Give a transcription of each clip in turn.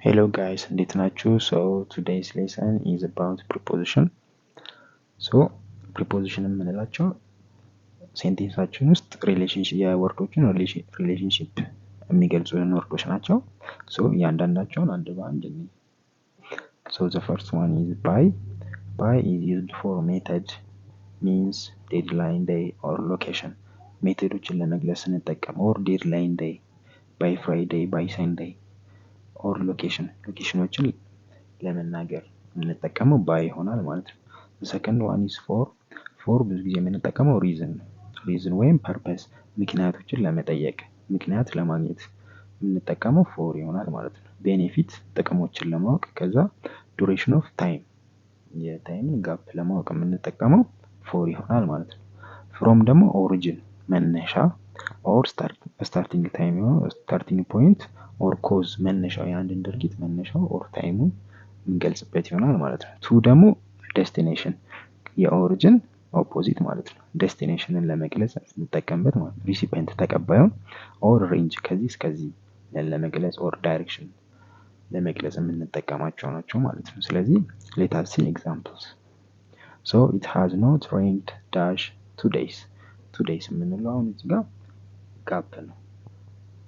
Hello guys, እንዴት ናችሁ? So today's lesson is about preposition. So preposition የምንላቸው ሴንቴንሳችን ውስጥ ሪሌሽንሺፕ የወርዶችን ሪሌሽንሺፕ የሚገልጹልን ወርዶች ናቸው። So እያንዳንዳቸውን አንድ በአንድ እንይ። So the first one is by. By is used for method, means, deadline, day or location. ሜቶዶችን ለመግለጽ ስንጠቀም or deadline day, by Friday, by Sunday. or ሎኬሽኖችን ለመናገር የምንጠቀመው ባይ ይሆናል ማለት ነው። second one is for ብዙ ጊዜ የምንጠቀመው reason ወይም purpose ምክንያቶችን ለመጠየቅ ምክንያት ለማግኘት የምንጠቀመው for ይሆናል ማለት ነው። benefit ጥቅሞችን ለማወቅ ከዛ duration of time የታይምን ጋፕ ለማወቅ የምንጠቀመው for ይሆናል ማለት ነው። from ደግሞ origin መነሻ or starting time starting point or cause መነሻው የአንድን ድርጊት መነሻው or ታይሙን እንገልጽበት ይሆናል ማለት ነው። ቱ ደግሞ destination የኦሪጂን ኦፖዚት ማለት ነው። ዴስቲኔሽንን ለመግለጽ እንጠቀምበት ማለት ነው። ሪሲፒየንት ተቀባዩን or range ከዚህ እስከዚህ ለመግለጽ or direction ለመግለጽ የምንጠቀማቸው ናቸው ማለት ነው። ስለዚህ let us see examples. So it has not rained dash 2 days. 2 days የምንለው አሁን እዚህ ጋር ጋፕ ነው።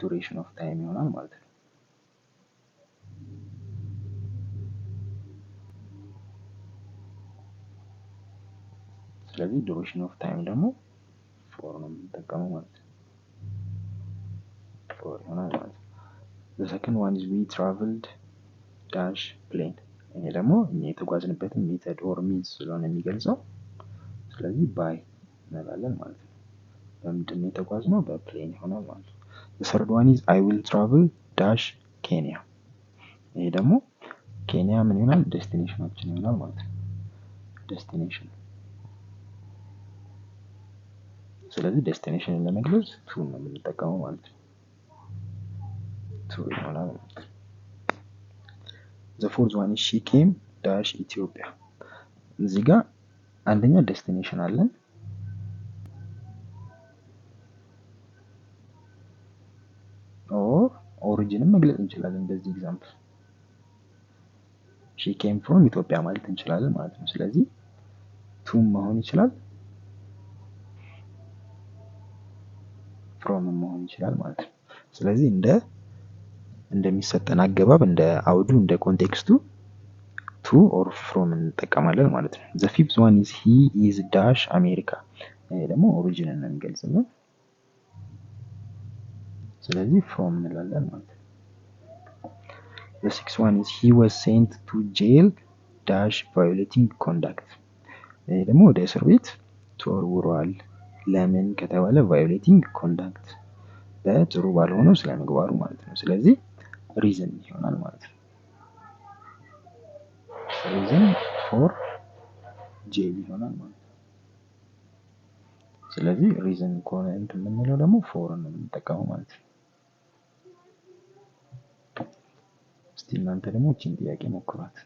duration of time ይሆናል ማለት ነው። ስለዚህ duration of time ደግሞ for ነው የምንጠቀመው ማለት ነው። for ይሆናል ማለት ነው። the second one is we traveled dash plane. ይሄ ደግሞ እኛ የተጓዝንበትን ሜተድ or means ስለሆነ የሚገልጸው ስለዚህ by እንላለን ማለት ነው። በምንድን ነው የተጓዝነው? በፕሌን ይሆናል ማለት ነው። the third one is I will travel dash Kenya. ይሄ ደግሞ ኬንያ ምን ይሆናል? ዴስቲኔሽናችን ይሆናል ማለት ነው። ዴስቲኔሽን ስለዚህ ዴስቲኔሽንን ለመግለጽ ቱ ነው የምንጠቀመው ማለት ነው። ቱ ይሆናል ማለት ነው። the fourth one is she came dash Ethiopia. እዚህ ጋር አንደኛ ዴስቲኔሽን አለን or ኦሪጂንን መግለጽ እንችላለን። በዚህ ኤግዛምፕል she came from ኢትዮጵያ ማለት እንችላለን ማለት ነው። ስለዚህ ቱ መሆን ይችላል from መሆን ይችላል ማለት ነው። ስለዚህ እንደሚሰጠን አገባብ እንደ አውዱ እንደ ኮንቴክስቱ to or from እንጠቀማለን ማለት ነው። the fifth one is he is dash America. ይሄ ደግሞ ኦሪጂንን ነው የሚገልጽልን። ስለዚህ from እንላለን ማለት ነው። the sixth one is he was sent to jail dash violating conduct. ይሄ ደግሞ ወደ እስር ቤት ተወርውሯል። ለምን ከተባለ violating conduct በጥሩ ባልሆነው ስለምግባሩ ማለት ነው። ስለዚህ reason ይሆናል ማለት ነው። reason for jail ይሆናል ማለት ነው። ስለዚህ reason ከሆነ የምንለው ደግሞ for ነው የምንጠቀመው ማለት ነው። እስቲ እናንተ ደግሞ እቺን ጥያቄ ሞክሯት።